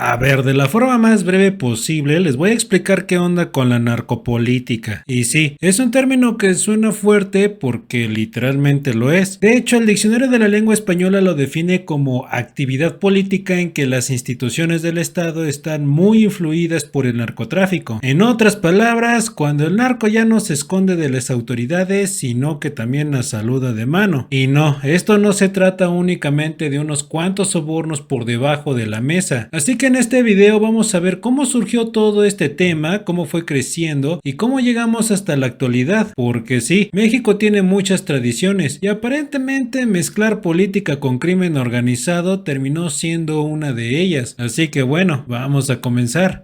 A ver, de la forma más breve posible, les voy a explicar qué onda con la narcopolítica. Y sí, es un término que suena fuerte porque literalmente lo es. De hecho, el diccionario de la lengua española lo define como actividad política en que las instituciones del Estado están muy influidas por el narcotráfico. En otras palabras, cuando el narco ya no se esconde de las autoridades, sino que también las saluda de mano. Y no, esto no se trata únicamente de unos cuantos sobornos por debajo de la mesa. Así que en este video vamos a ver cómo surgió todo este tema, cómo fue creciendo y cómo llegamos hasta la actualidad, porque sí, México tiene muchas tradiciones y aparentemente mezclar política con crimen organizado terminó siendo una de ellas, así que bueno, vamos a comenzar.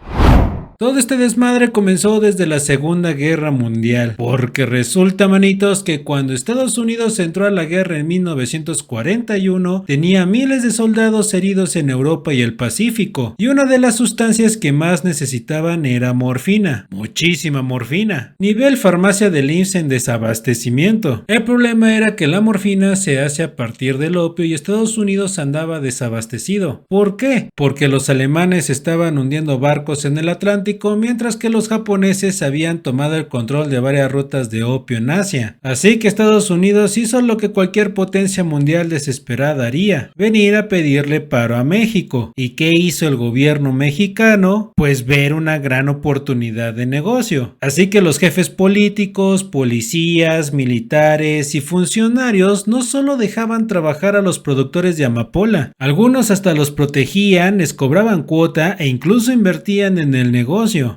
Todo este desmadre comenzó desde la Segunda Guerra Mundial, porque resulta, manitos, que cuando Estados Unidos entró a la guerra en 1941, tenía miles de soldados heridos en Europa y el Pacífico, y una de las sustancias que más necesitaban era morfina, muchísima morfina, nivel farmacia del IMSS en desabastecimiento. El problema era que la morfina se hace a partir del opio y Estados Unidos andaba desabastecido. ¿Por qué? Porque los alemanes estaban hundiendo barcos en el Atlántico, mientras que los japoneses habían tomado el control de varias rutas de opio en Asia. Así que Estados Unidos hizo lo que cualquier potencia mundial desesperada haría: venir a pedirle paro a México. ¿Y qué hizo el gobierno mexicano? Pues ver una gran oportunidad de negocio. Así que los jefes políticos, policías, militares y funcionarios no solo dejaban trabajar a los productores de amapola, algunos hasta los protegían, les cobraban cuota e incluso invertían en el negocio.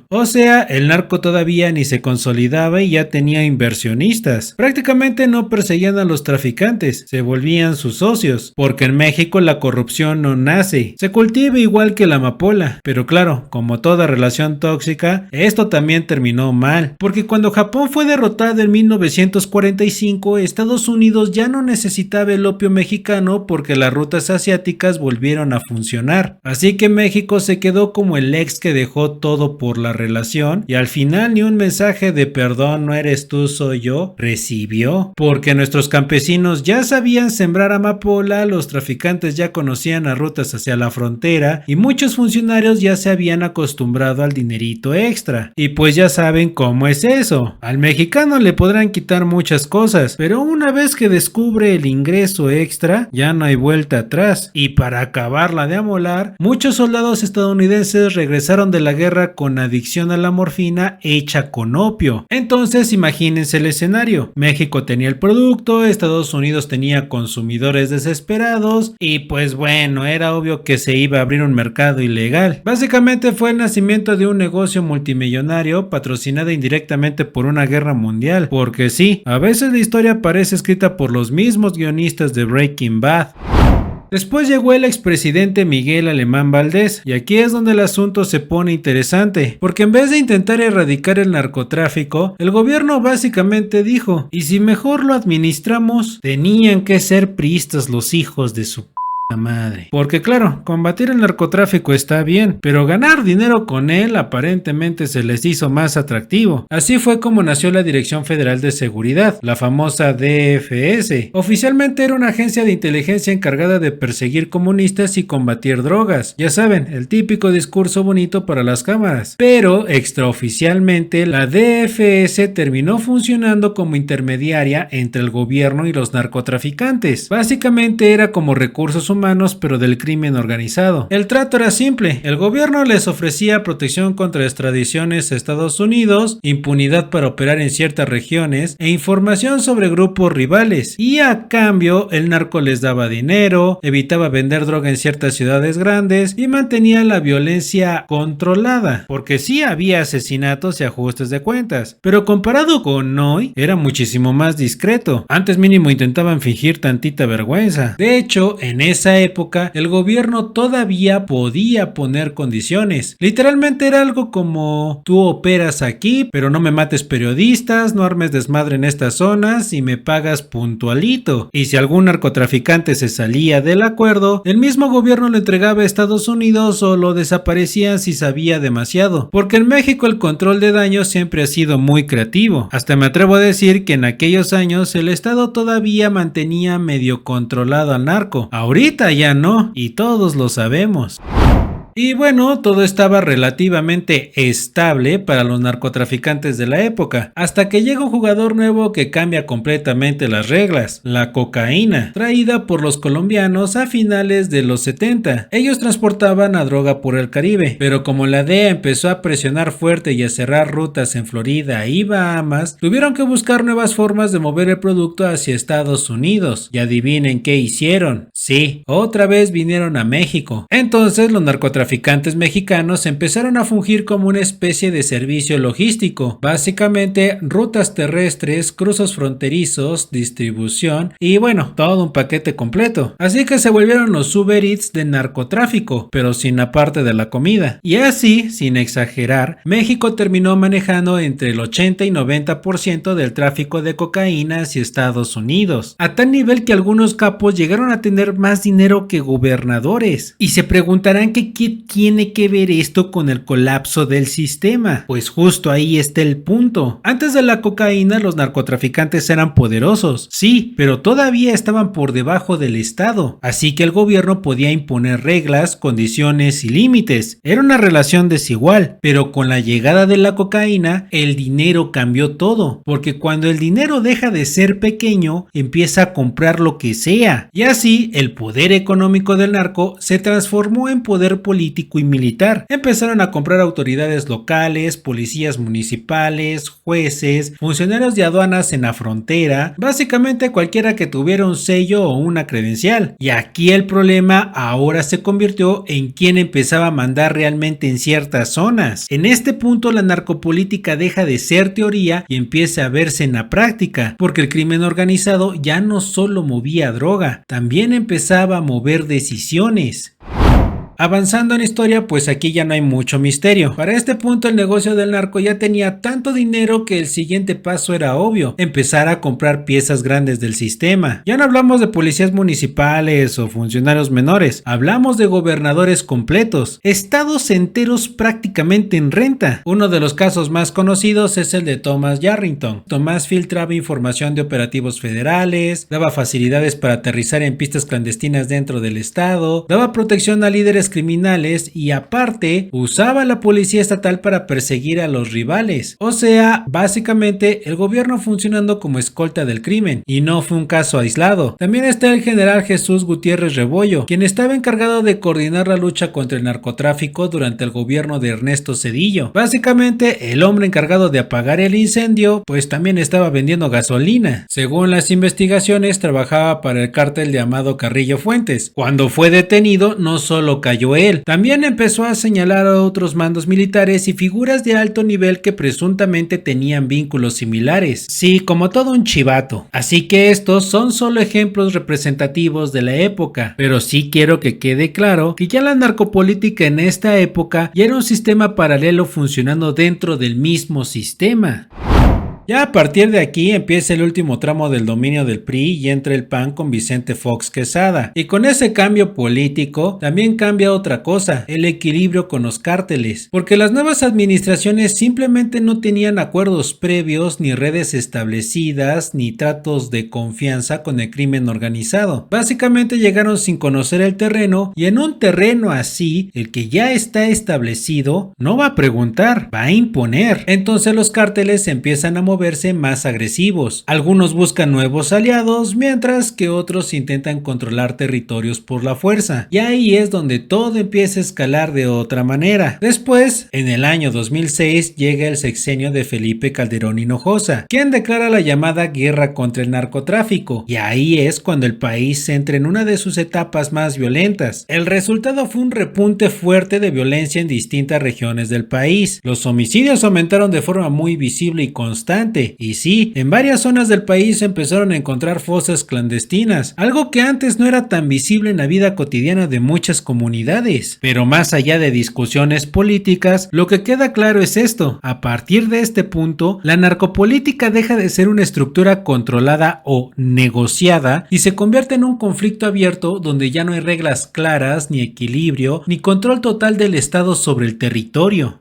O sea, el narco todavía ni se consolidaba y ya tenía inversionistas. Prácticamente no perseguían a los traficantes, se volvían sus socios, porque en México la corrupción no nace, se cultiva igual que la amapola. Pero claro, como toda relación tóxica, esto también terminó mal, porque cuando Japón fue derrotado en 1945, Estados Unidos ya no necesitaba el opio mexicano porque las rutas asiáticas volvieron a funcionar. Así que México se quedó como el ex que dejó todo por la relación y al final ni un mensaje de perdón, no eres tú, soy yo, recibió, porque nuestros campesinos ya sabían sembrar amapola, los traficantes ya conocían las rutas hacia la frontera y muchos funcionarios ya se habían acostumbrado al dinerito extra. Y pues ya saben cómo es eso, al mexicano le podrán quitar muchas cosas, pero una vez que descubre el ingreso extra, ya no hay vuelta atrás. Y para acabarla de amolar, muchos soldados estadounidenses regresaron de la guerra con adicción a la morfina hecha con opio. Entonces imagínense el escenario: México tenía el producto, Estados Unidos tenía consumidores desesperados y pues bueno, era obvio que se iba a abrir un mercado ilegal. Básicamente fue el nacimiento de un negocio multimillonario patrocinado indirectamente por una guerra mundial, porque sí, a veces la historia parece escrita por los mismos guionistas de Breaking Bad. Después llegó el expresidente Miguel Alemán Valdés, y aquí es donde el asunto se pone interesante, porque en vez de intentar erradicar el narcotráfico, el gobierno básicamente dijo: ¿y si mejor lo administramos? Tenían que ser priistas los hijos de su madre. Porque claro, combatir el narcotráfico está bien, pero ganar dinero con él aparentemente se les hizo más atractivo. Así fue como nació la Dirección Federal de Seguridad, la famosa DFS. Oficialmente era una agencia de inteligencia encargada de perseguir comunistas y combatir drogas. Ya saben, el típico discurso bonito para las cámaras. Pero extraoficialmente la DFS terminó funcionando como intermediaria entre el gobierno y los narcotraficantes. Básicamente era como recursos humanos, pero del crimen organizado. El trato era simple: el gobierno les ofrecía protección contra extradiciones a Estados Unidos, impunidad para operar en ciertas regiones e información sobre grupos rivales, y a cambio el narco les daba dinero, evitaba vender droga en ciertas ciudades grandes y mantenía la violencia controlada, porque sí había asesinatos y ajustes de cuentas, pero comparado con hoy era muchísimo más discreto. Antes mínimo intentaban fingir tantita vergüenza. De hecho, en esa época el gobierno todavía podía poner condiciones. Literalmente era algo como: tú operas aquí, pero no me mates periodistas, no armes desmadre en estas zonas y me pagas puntualito. Y si algún narcotraficante se salía del acuerdo, el mismo gobierno lo entregaba a Estados Unidos o lo desaparecían si sabía demasiado, porque en México el control de daños siempre ha sido muy creativo. Hasta me atrevo a decir que en aquellos años el Estado todavía mantenía medio controlado al narco. Ahorita ya no, y todos lo sabemos. Y bueno, todo estaba relativamente estable para los narcotraficantes de la época, hasta que llega un jugador nuevo que cambia completamente las reglas: la cocaína, traída por los colombianos a finales de los 70. Ellos transportaban a droga por el Caribe, pero como la DEA empezó a presionar fuerte y a cerrar rutas en Florida y Bahamas, tuvieron que buscar nuevas formas de mover el producto hacia Estados Unidos. Y adivinen qué hicieron. Sí, otra vez vinieron a México. Entonces los narcotraficantes mexicanos empezaron a fungir como una especie de servicio logístico, básicamente rutas terrestres, cruces fronterizos, distribución y bueno, todo un paquete completo. Así que se volvieron los Uber Eats del narcotráfico, pero sin la parte de la comida. Y así, sin exagerar, México terminó manejando entre el 80 y 90% del tráfico de cocaína hacia Estados Unidos, a tal nivel que algunos capos llegaron a tener más dinero que gobernadores. Y se preguntarán que qué tiene que ver esto con el colapso del sistema. Pues justo ahí está el punto. Antes de la cocaína, los narcotraficantes eran poderosos, sí, pero todavía estaban por debajo del Estado, así que el gobierno podía imponer reglas, condiciones y límites. Era una relación desigual, pero con la llegada de la cocaína, el dinero cambió todo, porque cuando el dinero deja de ser pequeño, empieza a comprar lo que sea, y así el poder económico del narco se transformó en poder político y militar. Empezaron a comprar autoridades locales, policías municipales, jueces, funcionarios de aduanas en la frontera, básicamente cualquiera que tuviera un sello o una credencial. Y aquí el problema ahora se convirtió en quién empezaba a mandar realmente en ciertas zonas. En este punto la narcopolítica deja de ser teoría y empieza a verse en la práctica, porque el crimen organizado ya no solo movía droga, también empezaba a mover decisiones. Avanzando en historia, pues aquí ya no hay mucho misterio. Para este punto el negocio del narco ya tenía tanto dinero que el siguiente paso era obvio: empezar a comprar piezas grandes del sistema. Ya no hablamos de policías municipales o funcionarios menores, hablamos de gobernadores completos, estados enteros prácticamente en renta. Uno de los casos más conocidos es el de Thomas Yarrington. Thomas filtraba información de operativos federales, daba facilidades para aterrizar en pistas clandestinas dentro del estado, daba protección a líderes criminales y aparte usaba a la policía estatal para perseguir a los rivales. O sea, básicamente el gobierno funcionando como escolta del crimen, y no fue un caso aislado. También está el general Jesús Gutiérrez Rebollo, quien estaba encargado de coordinar la lucha contra el narcotráfico durante el gobierno de Ernesto Zedillo. Básicamente el hombre encargado de apagar el incendio, pues también estaba vendiendo gasolina. Según las investigaciones, trabajaba para el cártel de Amado Carrillo Fuentes. Cuando fue detenido, no solo cayó él, también empezó a señalar a otros mandos militares y figuras de alto nivel que presuntamente tenían vínculos similares. Sí, como todo un chivato. Así que estos son solo ejemplos representativos de la época, pero sí quiero que quede claro que ya la narcopolítica en esta época ya era un sistema paralelo funcionando dentro del mismo sistema. Ya a partir de aquí empieza el último tramo del dominio del PRI y entra el PAN con Vicente Fox Quesada. Y con ese cambio político también cambia otra cosa: el equilibrio con los cárteles. Porque las nuevas administraciones simplemente no tenían acuerdos previos, ni redes establecidas, ni tratos de confianza con el crimen organizado. Básicamente llegaron sin conocer el terreno, y en un terreno así, el que ya está establecido no va a preguntar, va a imponer. Entonces los cárteles empiezan a moverse más agresivos. Algunos buscan nuevos aliados, mientras que otros intentan controlar territorios por la fuerza. Y ahí es donde todo empieza a escalar de otra manera. Después, en el año 2006, llega el sexenio de Felipe Calderón Hinojosa, quien declara la llamada guerra contra el narcotráfico. Y ahí es cuando el país entra en una de sus etapas más violentas. El resultado fue un repunte fuerte de violencia en distintas regiones del país. Los homicidios aumentaron de forma muy visible y constante. Y sí, en varias zonas del país se empezaron a encontrar fosas clandestinas, algo que antes no era tan visible en la vida cotidiana de muchas comunidades. Pero más allá de discusiones políticas, lo que queda claro es esto: a partir de este punto, la narcopolítica deja de ser una estructura controlada o negociada y se convierte en un conflicto abierto donde ya no hay reglas claras, ni equilibrio, ni control total del Estado sobre el territorio.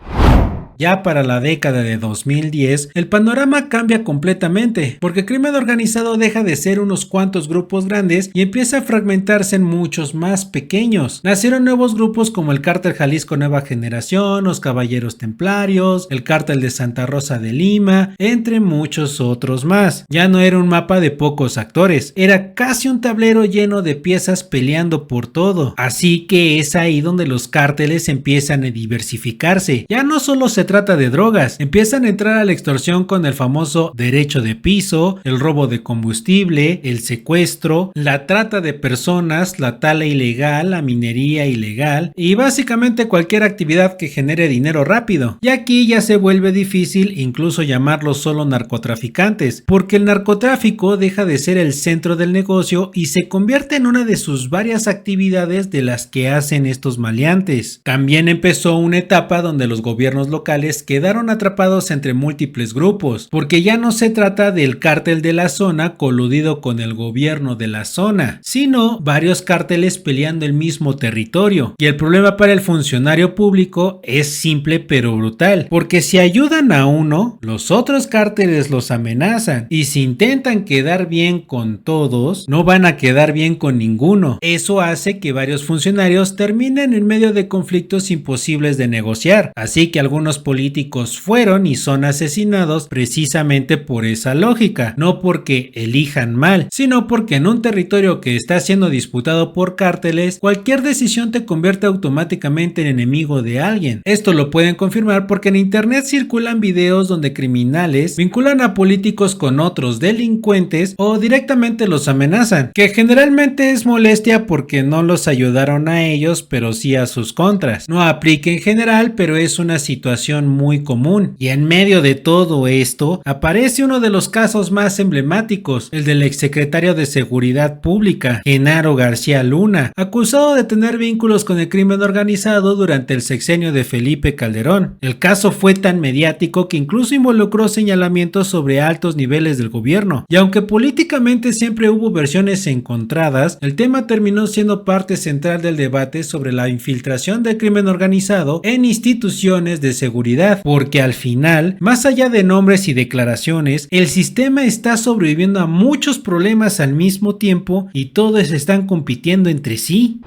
Ya para la década de 2010, el panorama cambia completamente, porque el crimen organizado deja de ser unos cuantos grupos grandes y empieza a fragmentarse en muchos más pequeños. Nacieron nuevos grupos como el Cártel Jalisco Nueva Generación, los Caballeros Templarios, el Cártel de Santa Rosa de Lima, entre muchos otros más. Ya no era un mapa de pocos actores, era casi un tablero lleno de piezas peleando por todo. Así que es ahí donde los cárteles empiezan a diversificarse. Ya no solo se trata de drogas, empiezan a entrar a la extorsión con el famoso derecho de piso, el robo de combustible, el secuestro, la trata de personas, la tala ilegal, la minería ilegal y básicamente cualquier actividad que genere dinero rápido. Y aquí ya se vuelve difícil incluso llamarlos solo narcotraficantes, porque el narcotráfico deja de ser el centro del negocio y se convierte en una de sus varias actividades de las que hacen estos maleantes. También empezó una etapa donde los gobiernos locales quedaron atrapados entre múltiples grupos, porque ya no se trata del cártel de la zona coludido con el gobierno de la zona, sino varios cárteles peleando el mismo territorio. Y el problema para el funcionario público es simple pero brutal, porque si ayudan a uno, los otros cárteles los amenazan, y si intentan quedar bien con todos, no van a quedar bien con ninguno. Eso hace que varios funcionarios terminen en medio de conflictos imposibles de negociar, así que algunos políticos fueron y son asesinados precisamente por esa lógica, no porque elijan mal, sino porque en un territorio que está siendo disputado por cárteles, cualquier decisión te convierte automáticamente en enemigo de alguien. Esto lo pueden confirmar porque en internet circulan videos donde criminales vinculan a políticos con otros delincuentes o directamente los amenazan, que generalmente es molestia porque no los ayudaron a ellos pero sí a sus contras. No aplica en general, pero es una situación muy común. Y en medio de todo esto aparece uno de los casos más emblemáticos, el del exsecretario de Seguridad Pública, Genaro García Luna, acusado de tener vínculos con el crimen organizado durante el sexenio de Felipe Calderón. El caso fue tan mediático que incluso involucró señalamientos sobre altos niveles del gobierno, y aunque políticamente siempre hubo versiones encontradas, el tema terminó siendo parte central del debate sobre la infiltración del crimen organizado en instituciones de seguridad, porque al final, más allá de nombres y declaraciones, el sistema está sobreviviendo a muchos problemas al mismo tiempo y todos están compitiendo entre sí.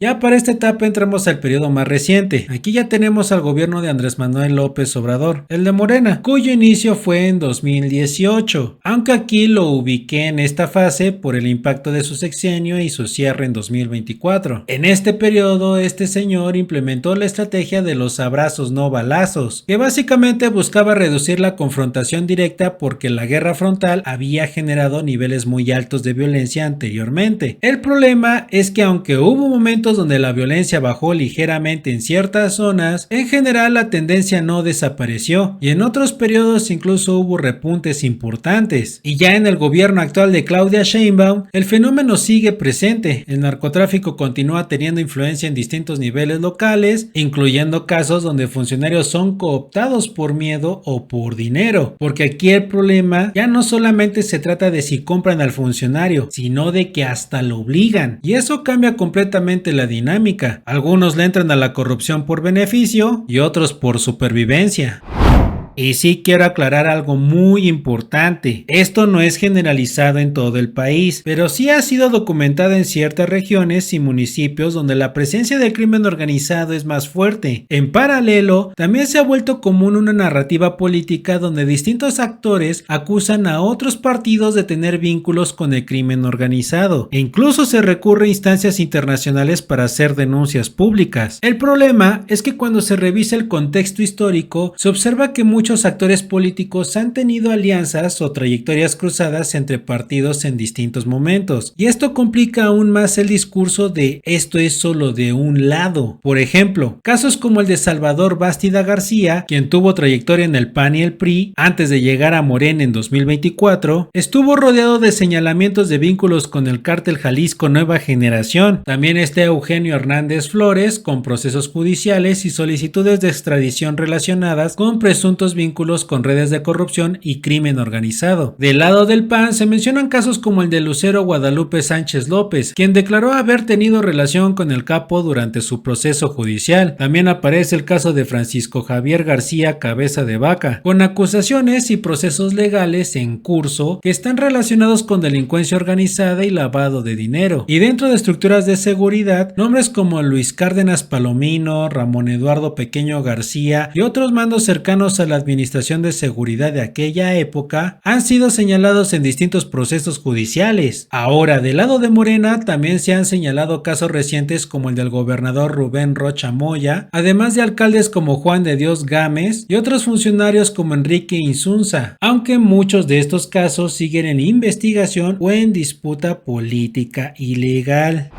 Ya para esta etapa entramos al periodo más reciente. Aquí ya tenemos al gobierno de Andrés Manuel López Obrador, el de Morena, cuyo inicio fue en 2018, aunque aquí lo ubiqué en esta fase por el impacto de su sexenio y su cierre en 2024. En este periodo, este señor implementó la estrategia de los abrazos no balazos, que básicamente buscaba reducir la confrontación directa porque la guerra frontal había generado niveles muy altos de violencia anteriormente. El problema es que aunque hubo momentos donde la violencia bajó ligeramente en ciertas zonas, en general la tendencia no desapareció y en otros periodos incluso hubo repuntes importantes. Y ya en el gobierno actual de Claudia Sheinbaum, el fenómeno sigue presente. El narcotráfico continúa teniendo influencia en distintos niveles locales, incluyendo casos donde funcionarios son cooptados por miedo o por dinero, porque aquí el problema ya no solamente se trata de si compran al funcionario, sino de que hasta lo obligan, y eso cambia completamente la dinámica. Algunos le entran a la corrupción por beneficio y otros por supervivencia. Y sí quiero aclarar algo muy importante, esto no es generalizado en todo el país, pero sí ha sido documentado en ciertas regiones y municipios donde la presencia del crimen organizado es más fuerte. En paralelo, también se ha vuelto común una narrativa política donde distintos actores acusan a otros partidos de tener vínculos con el crimen organizado, e incluso se recurre a instancias internacionales para hacer denuncias públicas. El problema es que cuando se revisa el contexto histórico, se observa que muchos actores políticos han tenido alianzas o trayectorias cruzadas entre partidos en distintos momentos, y esto complica aún más el discurso de esto es solo de un lado. Por ejemplo, casos como el de Salvador Bástida García, quien tuvo trayectoria en el PAN y el PRI antes de llegar a Morena en 2024, estuvo rodeado de señalamientos de vínculos con el cártel Jalisco Nueva Generación. También está Eugenio Hernández Flores, con procesos judiciales y solicitudes de extradición relacionadas con presuntos serios vínculos con redes de corrupción y crimen organizado. Del lado del PAN se mencionan casos como el de Lucero Guadalupe Sánchez López, quien declaró haber tenido relación con el capo durante su proceso judicial. También aparece el caso de Francisco Javier García Cabeza de Vaca, con acusaciones y procesos legales en curso que están relacionados con delincuencia organizada y lavado de dinero. Y dentro de estructuras de seguridad, nombres como Luis Cárdenas Palomino, Ramón Eduardo Pequeño García y otros mandos cercanos a la administración de seguridad de aquella época han sido señalados en distintos procesos judiciales. Ahora, del lado de Morena también se han señalado casos recientes como el del gobernador Rubén Rocha Moya, además de alcaldes como Juan de Dios Gámez y otros funcionarios como Enrique Insunza, aunque muchos de estos casos siguen en investigación o en disputa política ilegal.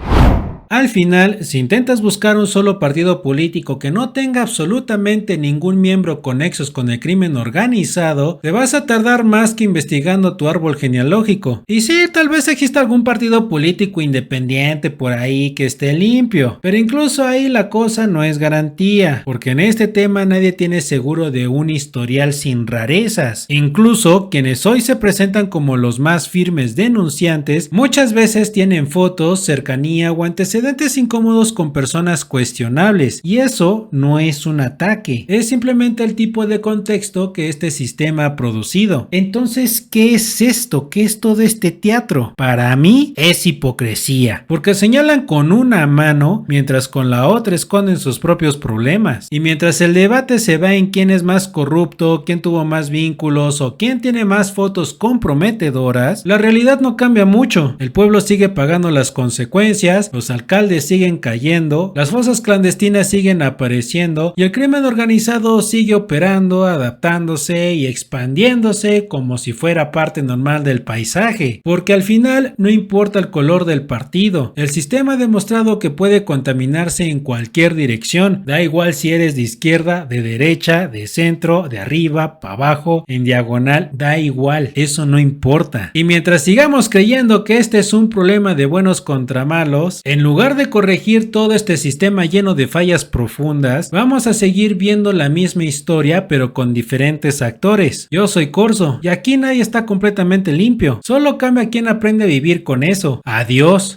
Al final, si intentas buscar un solo partido político que no tenga absolutamente ningún miembro con nexos con el crimen organizado, te vas a tardar más que investigando tu árbol genealógico. Y sí, tal vez exista algún partido político independiente por ahí que esté limpio, pero incluso ahí la cosa no es garantía, porque en este tema nadie tiene seguro de un historial sin rarezas. Incluso quienes hoy se presentan como los más firmes denunciantes, muchas veces tienen fotos, cercanía o antecedentes incómodos con personas cuestionables, y eso no es un ataque, es simplemente el tipo de contexto que este sistema ha producido. Entonces, ¿qué es esto? ¿Qué es todo este teatro? Para mí es hipocresía, porque señalan con una mano mientras con la otra esconden sus propios problemas, y mientras el debate se va en quién es más corrupto, quién tuvo más vínculos o quién tiene más fotos comprometedoras, la realidad no cambia mucho. El pueblo sigue pagando las consecuencias, los alcaldes siguen cayendo, las fosas clandestinas siguen apareciendo y el crimen organizado sigue operando, adaptándose y expandiéndose como si fuera parte normal del paisaje, porque al final no importa el color del partido, el sistema ha demostrado que puede contaminarse en cualquier dirección, da igual si eres de izquierda, de derecha, de centro, de arriba, para abajo, en diagonal, da igual, eso no importa. Y mientras sigamos creyendo que este es un problema de buenos contra malos, en lugar de corregir todo este sistema lleno de fallas profundas, vamos a seguir viendo la misma historia pero con diferentes actores. Yo soy Corzo y aquí nadie está completamente limpio, solo cambia quien aprende a vivir con eso. Adiós.